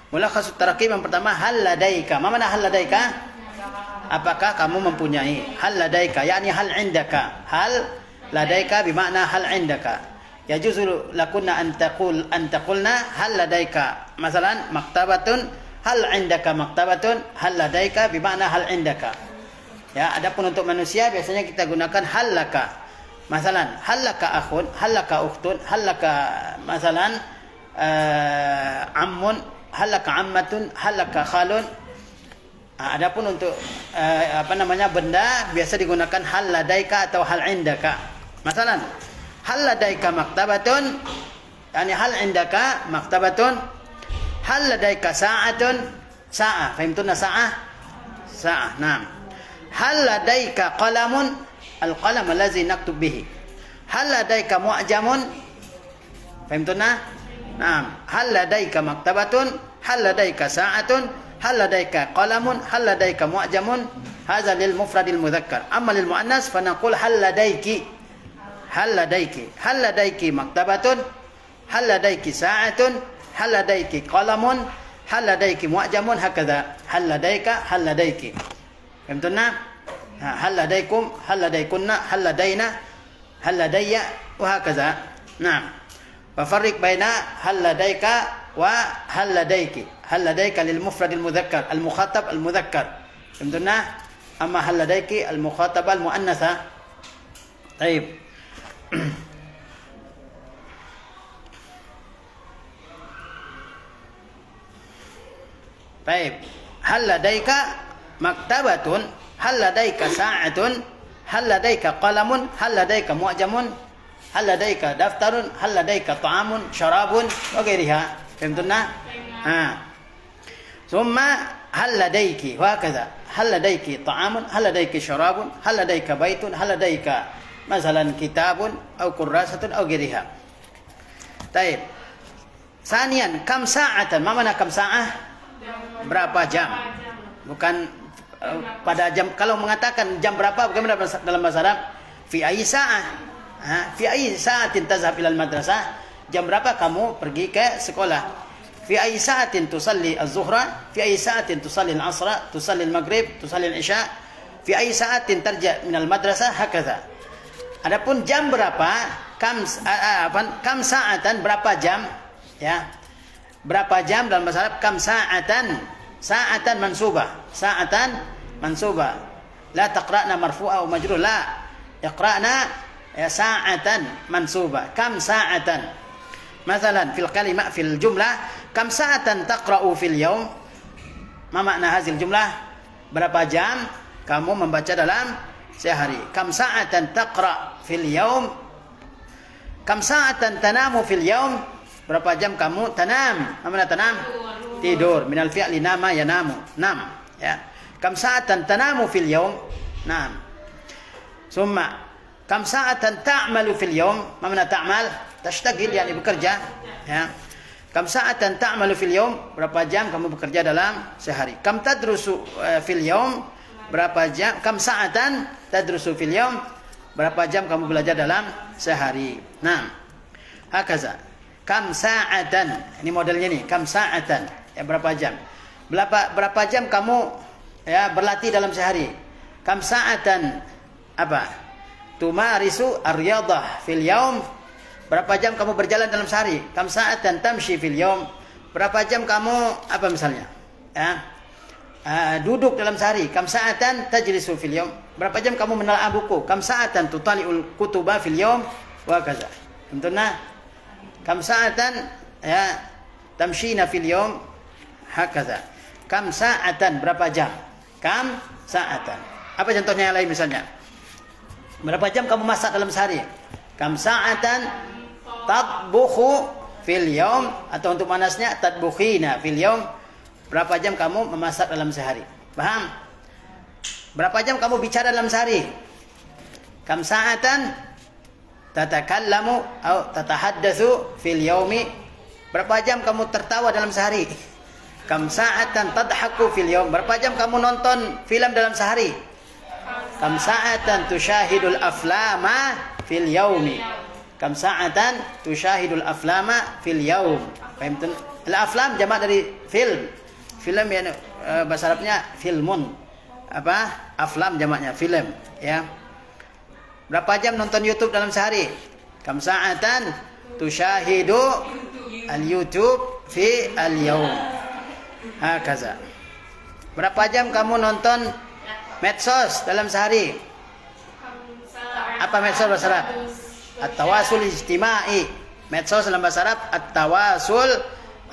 Mulakhasut tarakib yang pertama, hal ladaika. Ma mana hal ladaika? Apakah kamu mempunyai? Hal ladaika yakni hal indaka. Hal ladaika bermakna hal indaka. Yajuzu lakunna an taqulna hal ladaika. Masalan, maktabatun, hal indaka maktabatun, hal ladaika bermakna hal indaka. Ya, adapun untuk manusia biasanya kita gunakan hal laka. Masalan, hal laka akhun, hal laka ukhtun, hal laka masalan ammun, hal laka ammatun, hal laka khalun. Adapun untuk benda biasa digunakan hal ladaika atau hal indaka. Masalan, hal ladaika maktabatun, yani hal indaka maktabatun, hal ladaika sa'atun, sa'ah. Fahimtuna sa'ah? Sa'ah, naam. Hal ladaika qalamun, al-qalam allazi naktub bihi. Hal ladaika mu'jamun? Fahimtuna? Naam. Hal ladaika maktabatun, hal ladaika sa'atun, hal ladaika qalamun, hal ladaika mu'jamun. Hadza lil mufradil mudzakkar. Amma lil muannas fa naqul hal ladaiki. Hal ladaiki. Hal ladaiki maktabatun, hal ladaiki sa'atun, hal ladaiki qalamun, hal ladaiki mu'jamun, hakadha. Hal ladaika, hal ladaiki. Fahimtuna? Hal ladaikum, hal ladaikunna, hal ladaina, hal ladayya, wa hakadha. Naam. Fafarriq baina hal ladaika wa hal ladaiki. Hal ladaika lil mufrad al mudzakkar al mukhatab al mudzakkar. Fahimtuna? Amma hal ladaiki al mukhataba al muannatha. Baik. Baik. Hal ladaika maktabatun, hal ladaika sa'atun, hal ladaika qalamun, hal ladaika mu'jamun, hal ladaika daftarun, hal ladaika ta'amun, syarabun, wa ghairiha. Fahimtuna? Thumma hal ladaiki, wa hakadha. Hal ladaiki ta'amun, hal ladaiki syarabun, hal ladaika baitun, hal ladaika masalan kitabun atau kurrasatun atau ghairiha. Taib. Sanian, kam sa'atan? Ma mana kam sa'ah? Berapa jam? Bukan pada jam. Kalau mengatakan jam berapa bagaimana dalam bahasa Arab? Fi ayyi sa'ah? Fi ayyi sa'atin tazhab ila al-madrasah? Jam berapa kamu pergi ke sekolah? Fi ayyi sa'atin tusalli az-zuhra? Fi ayyi sa'atin tusalli al-'asra? Tusalli al-maghrib? Tusalli al-isya? Fi ayyi sa'atin tarja' min al-madrasah? Hakadha. Adapun jam berapa? Kam sa'atan, berapa jam? Ya. Berapa jam dalam bahasa Arab? Kam sa'atan. Sa'atan mansubah. Sa'atan mansubah. La taqra'na marfu'a wa majrur. La. Iqra'na ya sa'atan mansubah. Kam sa'atan. Masalan fil kalimah fil jumlah, kam sa'atan taqra'u fil yaum? Ma makna hazil jumlah? Berapa jam kamu membaca dalam sehari? Kam sa'atan taqra' fil yaum? Kam sa'atan tanamu fil yaum? Berapa jam kamu tanam? Ma makna tanam? Tidur. Minal fi'li nama yanamu. Nam. Ya. Kam sa'atan tanamu fil yaum? Naam. Summa kam sa'atan ta'malu fil yaum? Ma makna ta'mal? Tashtagil, yani bekerja. Ya. Kam sa'atan ta'malu fil yaum? Berapa jam kamu bekerja dalam sehari? Kam tadrusu fil yaum? Berapa jam? Kam sa'atan tadrusu fil yaum? Berapa jam kamu belajar dalam sehari? Naam. Hakaza. Kam sa'atan, ini modelnya nih, kam sa'atan, ya berapa jam? Berapa jam kamu ya berlatih dalam sehari? Kam sa'atan apa? Tumarisu ar-riyadah fil yaum? Berapa jam kamu berjalan dalam sehari? Kam sa'atan tamshi fil yaum? Berapa jam kamu apa misalnya? Ya. Duduk dalam sehari. Kam sa'atan tajlisu fil yaum? Berapa jam kamu menelaah buku? Kam sa'atan tutali'ul kutuba fil yaum? Wa kaza. Tentunya kam sa'atan ya tamshina fil yawm? Hakaza. Kam sa'atan, berapa jam? Kam sa'atan. Apa contohnya yang lain misalnya? Berapa jam kamu masak dalam sehari? Kam sa'atan tatbukhu fil yawm? Atau untuk manasnya tatbukhina fil yawm? Berapa jam kamu memasak dalam sehari? Paham? Berapa jam kamu bicara dalam sehari? Kam sa'atan tatakallamu atau tatahaddatsu fil yaumi? Berapa jam kamu tertawa dalam sehari? Kam sa'atan tadhaku fil yaum? Berapa jam kamu nonton film dalam sehari? Kam sa'atan tusyahidul aflama fil yaumi? Kam sa'atan tusyahidul aflama fil yaum? Fahimtun? Al-aflam jamak dari film. Film ya bahasa Arabnya filmun. Apa? Aflam jamaknya film, ya. Berapa jam nonton YouTube dalam sehari? Kam sa'atan tushahidu al-YouTube fi al-yawm. Hakaza. Berapa jam kamu nonton medsos dalam sehari? Apa medsos bahasa Arab? At-tawasul ijtimai. Medsos dalam bahasa Arab at-tawasul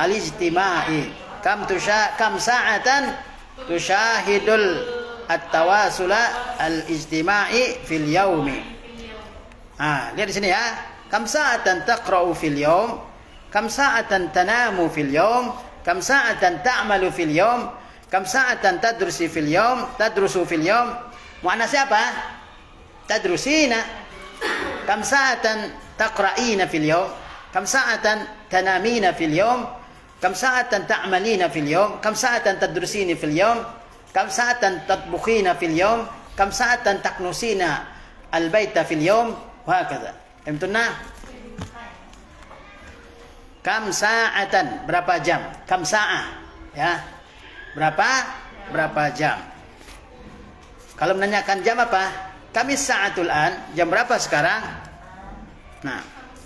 al-ijtimai. Kam sa'atan tushahidul at-tawasula al-ijtimai fil yaumi. Lihat di sini ya. Kam sa'atan taqra'u fil yaum? Kam sa'atan tanamu fil yaum? Kam sa'atan ta'malu fil yaum? Kam sa'atan tadrusu fil yaum? Muannasnya apa? Tadrusina. Kam sa'atan taqra'ina fil yaum? Kam sa'atan tanamina fil yaum? Kam sa'atan ta'malina fil yaum? Kam sa'atan tadrusina fil yaum? Kam sa'atan tatbukhina fil yaum? Kam sa'atan taknusina al-baita fil yaum? Wa hakaza. Fahimtunna? Kam sa'atan, berapa jam? Kam sa'ah, ya. Berapa jam? Kalau menanyakan jam apa? Kami sa'atul an, jam berapa sekarang? Nah,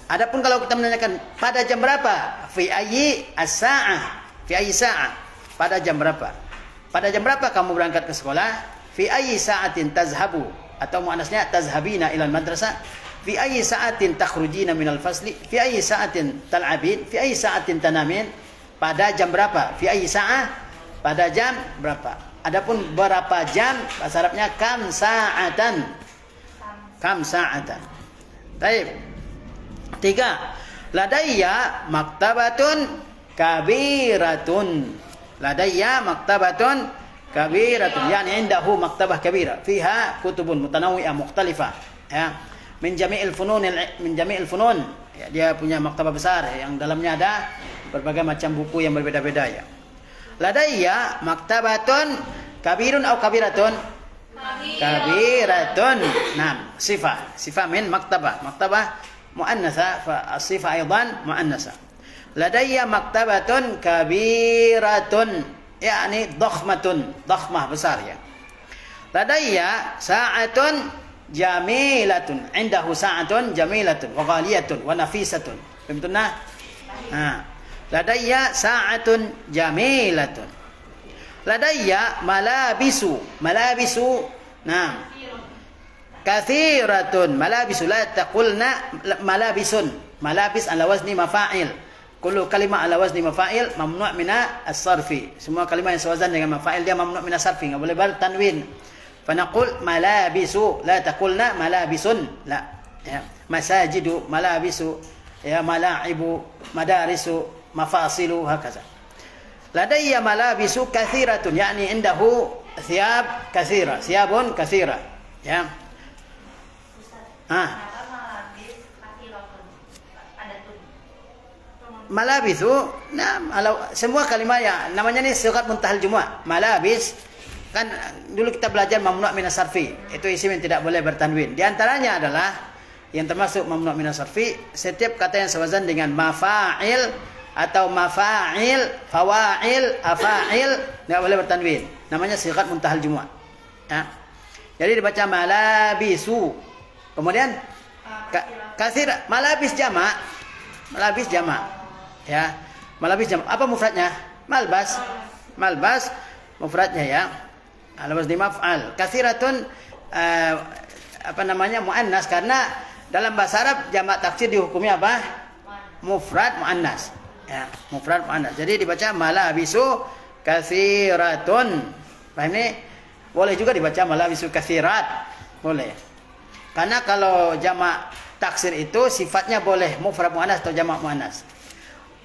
adapun kalau kita menanyakan pada jam berapa? Fi ayyi as-sa'ah? Fi ayyi sa'ah? Pada jam berapa? Pada jam berapa kamu berangkat ke sekolah? Fi ayyi sa'atin tazhabu? Atau muannasnya tazhabina ila al-madrasah? Fi ayyi sa'atin takhrujina minal fasli? Fi ayyi sa'atin tal'abin? Fi ayyi sa'atin tanamin? Pada jam berapa? Fi ayyi sa'ah? Pada jam berapa? Adapun berapa jam bahasa Arabnya kam sa'atan. Kam sa'atan. Baik. 3. Ladayya maktabatun kabiratun. Ladayya maktabatun kabiratun. Yani indahu maktabah kabira. Fiha kutubun mutanawwi'ah mukhtalifah. Ya. Min jami'il funun. Ya, dia punya maktabah besar yang dalamnya ada berbagai macam buku yang berbeda-beda ya. Ladayya maktabatun kabirun atau kabiratun? Kabiratun. Nah, sifah min maktabah. Maktabah muannatsa fa as-sifah aidan muannatsa. Ladayya maktabatun kabiratun, yakni dakhmah besar ya. Ladayya sa'atun jamilatun, indahu sa'atun jamilatun wa ghaliyatun wa nafisatun. Fahimtunna? Ladayya sa'atun jamilatun. Ladayya malabisu. Nah. Kathiratun. Malabisu la taqulna malabisun. Malabis ala wazni mafa'il. Kullu kalimah ala wazni mafa'il mamnu' mina as-sarfi. Semua kalimah yang sewazan dengan mafa'il dia mamnu' mina as-sarfi, enggak boleh bertanwin. Fanaqul malabisu, la taqulna malabisun. La. Ya. Masajidu, malabisu, ya mala'ibu, madarisu, mafasilu, hakaza. Ladayya malabisu kathiratun, yakni indahu thiyab kathira, thiyabun kathira. Ya. Malabis itu, semua kalimat ya, namanya ini sigat muntahal jumu'ah. Malabis, kan dulu kita belajar mamnu' minas sarfi, itu isim yang tidak boleh bertanwin. Di antaranya adalah yang termasuk mamnu' minas sarfi, setiap kata yang sewazan dengan mafa'il atau mafa'il, fawa'il, afa'il, tidak boleh bertanwin. Namanya sigat muntahal jumu'ah. Ya. Jadi dibaca malabisu. Kemudian kasir, malabis jamak. Ya, malabis jam. Apa mufradnya? Malbas. Mufradnya ya. Al-wazni maf'al. Katsiratun muannas, karena dalam bahasa Arab jamak taksir dihukumnya apa? Mufrad muannas. Ya, mufrad muannas. Jadi dibaca malabisu katsiratun. Paham ini? Boleh juga dibaca malabisu katsirat. Boleh. Karena kalau jamak taksir itu sifatnya boleh mufrad muannas atau jamak muannas.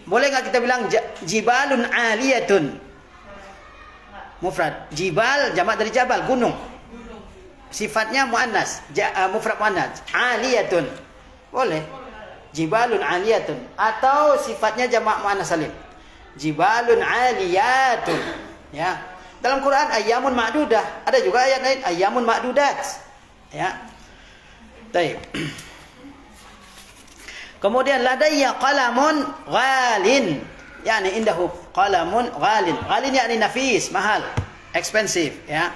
Boleh enggak kita bilang jibalun aliyatun? Mufrad. Jibal jamak dari jabal, gunung. Sifatnya muannas, mufrad muannas. Aliyatun. Boleh. Jibalun aliyatun, atau sifatnya jamak muannas salim. Jibalun aliyatun. Ya. Dalam Quran ayyamun ma'dudah. Ada juga ayat lain ayyamun ma'dudat. Ya. Baik. Kemudian ladayya qalamun ghalin. Yani indahu qalamun ghalin. Ghalin yani nafis, mahal, expensive, ya.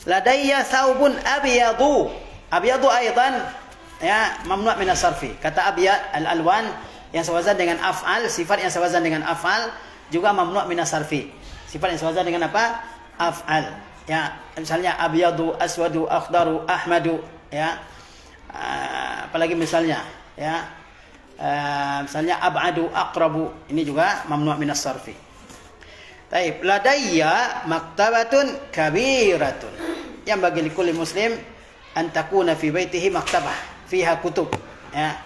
Ladayya thawbun abyadu. Abyadu aidan ya mamnu' min as-sarfi. Kata abyad al-alwan yang sewazan dengan af'al, sifat yang sewazan dengan af'al juga mamnu' min as-sarfi. Sifat yang sewazan dengan apa? Af'al. Ya, misalnya abyadu, aswadu, akhdaru, ahmadu, ya. Apalagi misalnya, ya. Misalnya ab'adu, aqrabu, ini juga mamnu' min as-sarfi. Baik, ladayya maktabatun kabiratun. Yang bagi likulli muslim an takuna fi baitihi maktabah fiha kutub, ya.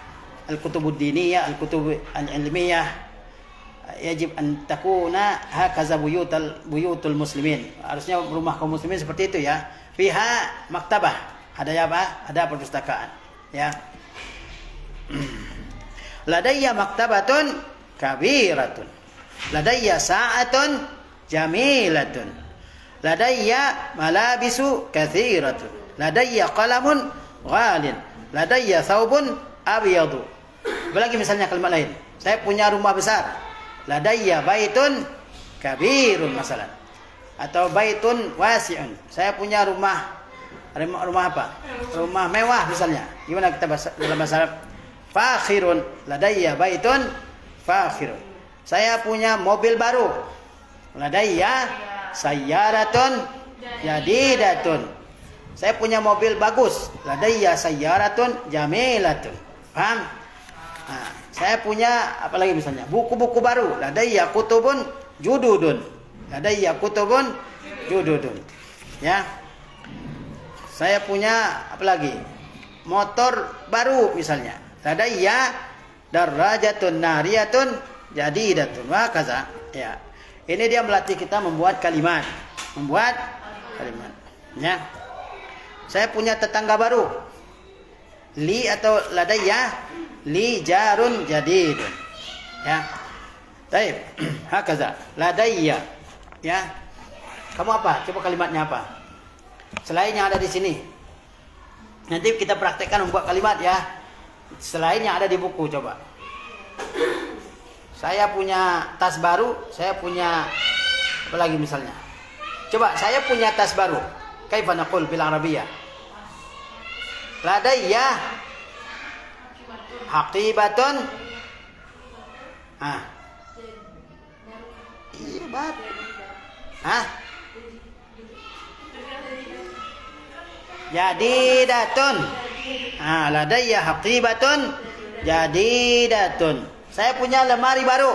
Al-kutubud diniyah, al-kutub al-ilmiyah. Yajib an takuna hakaza buyutul muslimin. Harusnya rumah kaum muslimin seperti itu, ya. Fiha maktabah. Ada apa? Ada perpustakaan, ya. Ladayya maktabatun kabiratun. Ladayya sa'atun jamilatun. Ladayya malabisu kathiratun. Ladayya qalamun ghalin. Ladayya thawbun abyadu. Apalagi misalnya kalimat lain. Saya punya rumah besar. Ladayya baitun kabirun masalan. Atau baitun wasi'un. Saya punya rumah apa? Rumah mewah misalnya. Gimana kita dalam bahasa Arab? Fakhirun. Ladayya baitun fakhirun. Saya punya mobil baru. Ladayya sayyaratun jadidatun. Saya punya mobil bagus. Ladayya sayyaratun jamilatun. Paham? Nah, saya punya apa lagi misalnya? Buku-buku baru. Ladayya kutubun jududun. Ladayya kutubun jududun. Ya. Saya punya apa lagi? Motor baru misalnya. Ladayya darajatun nariyatun jadidatun. Wa kaza. Ya. Ini dia melatih kita membuat kalimat. Membuat kalimat. Ya. Saya punya tetangga baru. Li atau ladayya li jarun jadidun. Ya. Baik. Hakaza. Ladayya. Ya. Kamu apa? Coba kalimatnya apa? Selain yang ada di sini. Nanti kita praktekkan membuat kalimat, ya. Selain yang ada di buku, coba. Saya punya tas baru, saya punya apa lagi misalnya? Coba, saya punya tas baru. Kaifa naqul bil arabiyyah? Ladayya haqibatun. Iya, bat. Jadidatun. Ladayya haqibatun jadidatun. Saya punya lemari baru.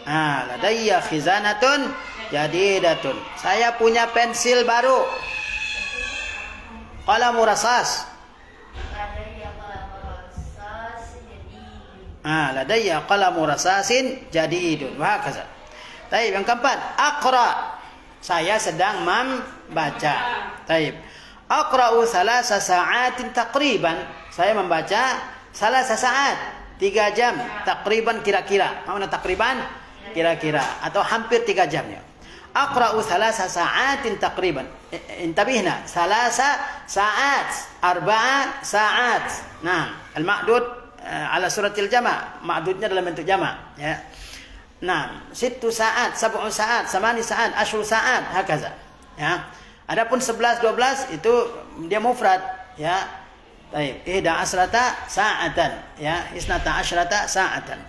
Ladayya khizanatun jadidatun. Saya punya pensil baru. Qalamu rasas. Ladayya qalamu rasasin jadidun. Wa hakaza. Baik, yang keempat, aqra. Saya sedang membaca. Baik. Aqra'u thalatha sa'atin taqriban. Saya membaca thalatha sa'at, 3 jam taqriban, kira-kira. Mana taqriban? Kira-kira atau hampir 3 jam, ya. Aqra'u thalatha sa'atin taqriban. Intabihna, thalatha sa'at, 4 sa'at. Nah, al-ma'dud ala suratil jama'. Ma'dudnya dalam bentuk jama', ya. Nah, 6 saat, 7 saat, 8 saat, 10 saat, hakaza. Ya. Adapun 11, 12 itu dia mufrad, ya. Baik, 11 sa'atan, ya. 12 sa'atan.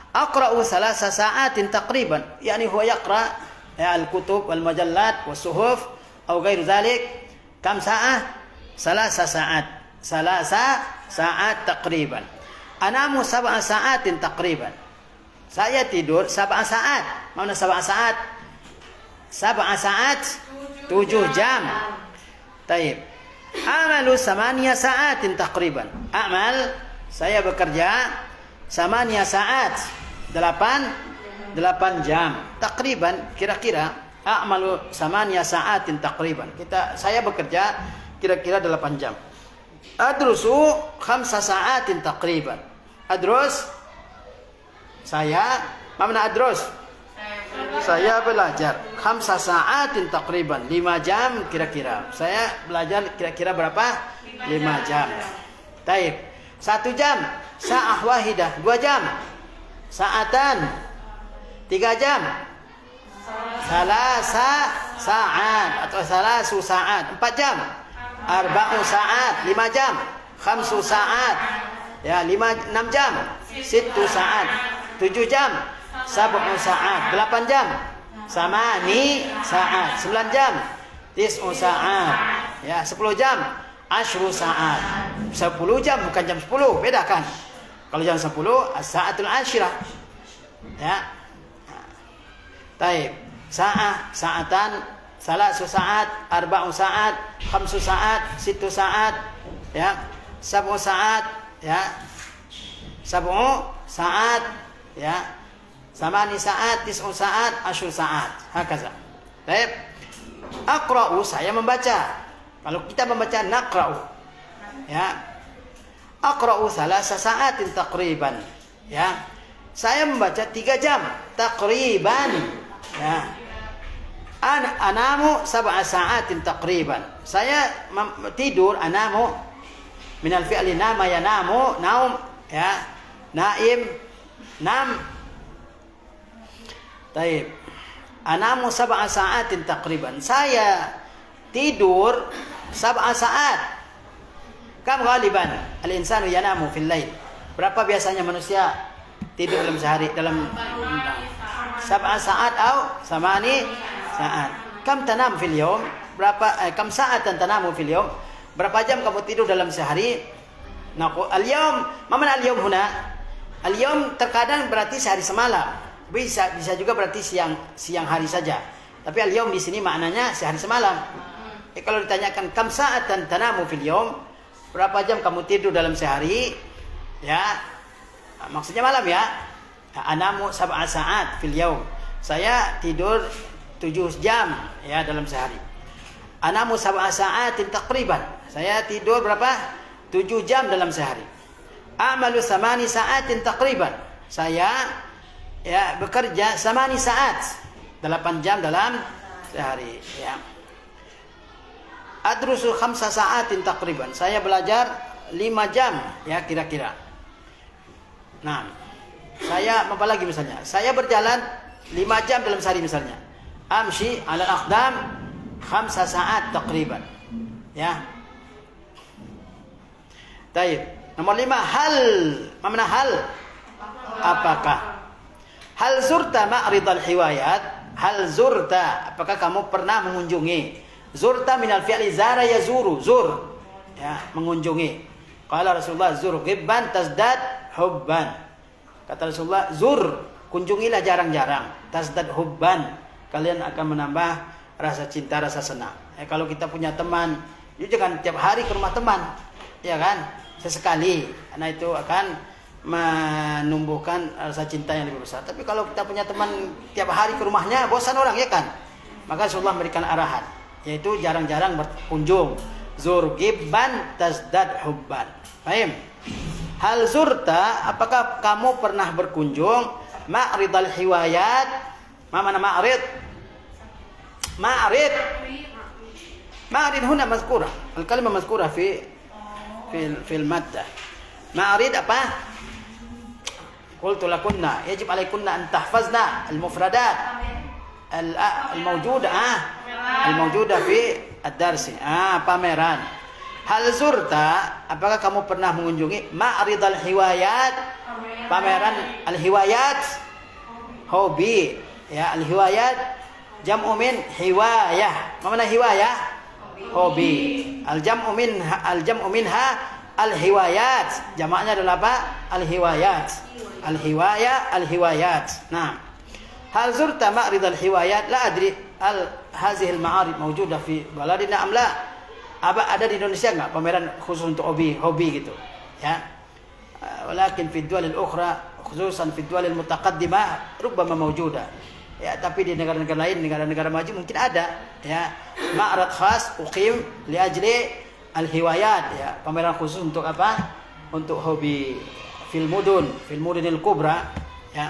Aqra'u thalatha sa'atin taqriban, yani huwa yaqra' ya al-kutub wal majallat was suhuf atau ghairu dzalik. Kam sa'ah? 3 sa'at. 3 sa'at taqriban. Anamu 7 sa'atin taqriban. Saya tidur 7 saat. Mana 7 saat? 7 saat 7 jam. Taib. Amalu 8 sa'atin taqriban. Amal, saya bekerja 8 saat. 8 jam. Taqriban, kira-kira. Amalu 8 sa'atin taqriban. Saya bekerja kira-kira 8 jam. Adrusu 5 sa'atin taqriban. Adrus, saya, mana adrus? Saya belajar 5 sa'atin taqriban, 5 jam kira-kira. Saya belajar kira-kira berapa? 5 jam. Taib. 1 jam. Sa'ah wahidah 2 jam. Sa'atan 3 jam. Salasa sa'at atau salasu sa'at 4 jam. Arba'u sa'at 5 jam. Khamsu sa'at ya 6 jam. Sittu sa'at 7 jam. Sab'u sa'at 8 jam. Samani sa'at 9 jam. Tis'u sa'at ya 10 jam. Ashru sa'at 10 jam, bukan jam 10, beda kan? Kalau jam 10 as-sa'atul ashirah ya. Taib. Sa'ah, sa'atan, salasu sa'at, arba'u sa'at, khamsu sa'at, sittu sa'at ya, sab'u sa'at ya, sab'u sa'at ya, samani sa'at, tis'u sa'at, ashru sa'at. Hakaza. Taib. Aqra'u, saya membaca. Kalau kita membaca naqra'u ya. Aqra'u thalasa sa'atin taqriban ya. Saya membaca 3 jam taqriban ya. Anamu 7 sa'atin taqriban. Saya tidur anamu minal fi'li nama yanamu naum ya. Naim nam. Taib. Anamu 7 sa'atin taqriban. Saya tidur 7 saat. Kam ghaliban al-insanu yanamu fil lail. Berapa biasanya manusia tidur dalam sehari, dalam 7 saat atau 8 saat. Kam tanam fil yawm? Berapa kam sa'atan tanamu fil yawm? Berapa jam kamu tidur dalam sehari? Naqul al-yawm, ma mana al-yawm huna? Al-yawm terkadang berarti sehari semalam. Bisa juga berarti siang hari saja. Tapi al-yawm di sini maknanya sehari semalam. Kalau ditanyakan kam sa'atan tanamu fil yawm, berapa jam kamu tidur dalam sehari? Ya. Maksudnya malam ya. Anamu 7 saat fil yawm. Saya tidur 7 jam ya dalam sehari. Anamu 7 sa'atin taqriban. Saya tidur berapa? 7 jam dalam sehari. A'malu 8 sa'atin taqriban. Saya ya bekerja 8 saat. 8 jam dalam sehari ya. Adrusu 5 sa'atin taqriban. Saya belajar 5 jam ya kira-kira. Nah, saya apa lagi misalnya? Saya berjalan 5 jam dalam sehari misalnya. Amshi 'ala al-aqdam 5 sa'at taqriban. Ya. Baik. Nomor 5, hal. Mana hal? Apakah? Hal zurta ma'ridal hiwayat? Hal zurta, apakah kamu pernah mengunjungi? Zurta minal fi'li zara yazuru, zur ya, mengunjungi. Qala Rasulullah zur ghibban tazdad hubban. Kata Rasulullah, zur, kunjungilah jarang-jarang, tazdad hubban, kalian akan menambah rasa cinta, rasa senang. Kalau kita punya teman, jangan tiap hari ke rumah teman, ya kan? Sesekali, karena itu akan menumbuhkan rasa cinta yang lebih besar. Tapi kalau kita punya teman tiap hari ke rumahnya, bosan orang, ya kan? Maka Rasulullah memberikan arahan, yaitu jarang-jarang berkunjung. Zur gibban tazdad hubban. Paham? Hal zurta, apakah kamu pernah berkunjung ma'ridal hiwayat? Mana ma'rid? Ma'rid. Ma'rid huna mazkurah. Al-kalimah mazkurah fil maddah. Ma'rid apa? Qultu lakunna yajib alaikunna an tahfazna al-mufradat al-mawjudah fi ad-darsi. Pameran. Hal zurta, apakah kamu pernah mengunjungi ma'ridal hiwayat? Pameran al-hiwayat, hobi. Ya, al-hiwayat jam'u min hiwayah. Mana hiwayah? Hobi. Al-jam'u minha al-hiwayat. Jamaknya adalah apa? Al-hiwayat. Al-hiwayat. Nah. Hal zurta ma'ridal hiwayat? La adri hadhihi al-ma'arid mawjudah fi baladina am la? Ada di Indonesia enggak pameran khusus untuk hobi gitu, ya. Walakin fi ad-duwal al-ukhra khususan fi ad-duwal al-mutaqaddimah rubbama mawjudah. Ya, tapi di negara-negara lain, negara-negara maju mungkin ada, ya. Ma'rad khas uqim li ajli al-hiwayat, ya. Pameran khusus untuk apa? Untuk hobi fil mudunil kubra, ya.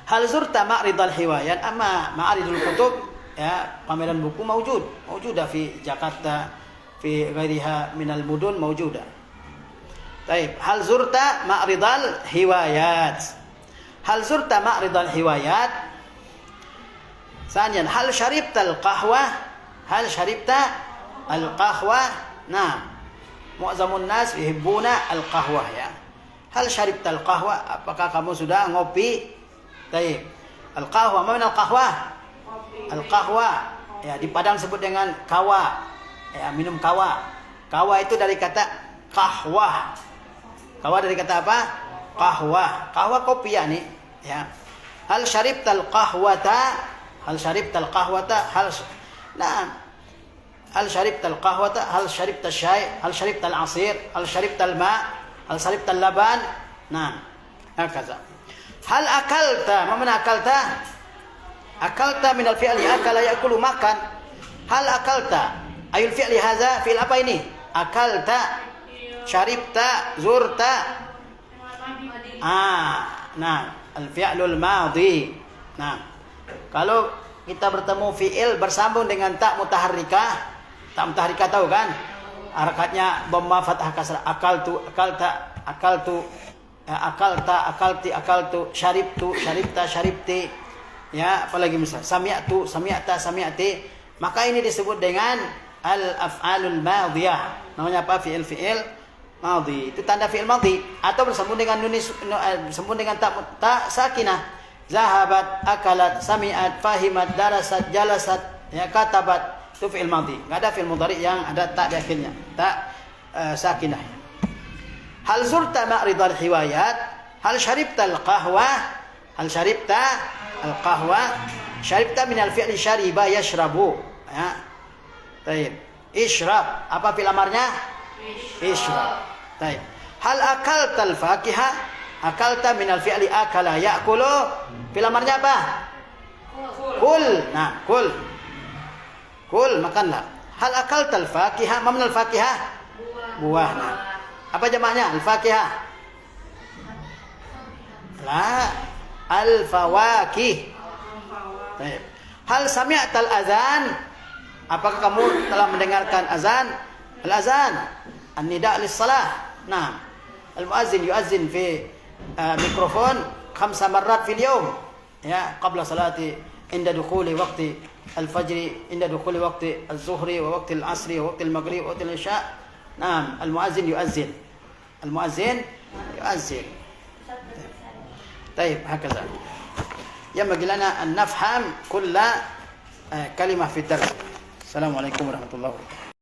Hal zurta ma'ridal hiwayat? Amma ma'aridul kutub, ya, pameran buku mawjudah fi Jakarta, fi ghairiha minal mudun mawjudah. طيب هل زرت معرض الهوايات هل زرت معرض الهوايات ثانيا هل شربت القهوة هل شربت القهوة نعم معظم الناس يحبون القهوة ya hal syaribta al-qahwa apakah kamu sudah ngopi baik al-qahwa mana al-qahwa al-qahwa ya di Padang sebut dengan kawa ya minum kawa kawa itu dari kata kahwah kawa dari kata apa kahwah kahwa kopi ya nih ya hal syaribta al-qahwata hal syaribta al-qahwata nah hal syaribta al-qahwata hal syaribta syai hal syaribta al-asir hal syaribta al-ma hal syaribta al-laban nah hakaza hal akalta ma mana akalta min al-fi'li akala ya'kulu makan hal akalta ayul fi'li hadza fi'il apa ini akalta syaribta zurta nah al-fi'lul madhi nah kalau kita bertemu fi'il bersambung dengan tak mutaharrikah tahu kan harakatnya dhamma fathah kasrah akaltu akaltu syaribtu syaribta syaribti ya apalagi misal sami'tu sami'ta sami'ti maka ini disebut dengan al-af'alul madhiyah namanya apa fi'il madhi itu tanda fi'il madhi atau bersambung dengan bersambung dengan ta sakinah zahabat akalat sami'at fahimat darasat jalasat ya katabat itu fi'il madhi enggak ada fi'il mudhari yang ada ta di akhirnya ta sakinah hal zurta ma'ridal hiwayat hal syaribta al-qahwa hal syaribta al-qahwa syaribta min al-fi'li syariba yashrabu ya baik isyrab apa fi'il amarnya isyrab baik hal akalta al-fakihah akalta min al-fi'li akala ya'kulu fi'il amarnya apa kul nah kul makanlah hal akalta al-fakihah ma min al-fakihah buah nah apa jamaknya al-fakihah la al-fawakih baik hal sami'ta al-azan apakah kamu telah mendengarkan azan al-azan an-nida' lis-salah nah al-muazzin yu'azzin fi mikrofon 5 marrat fil yawm ya qabla salati inda dukhuli waqti al-fajr inda dukhuli waqti az-zuhri wa waqti al-'asri wa waqti al-maghrib wa waqti al-isya نعم المؤذن يؤذن طيب هكذا ينبغي لنا أن نفهم كل كلمة في الدرس السلام عليكم ورحمة الله وبركاته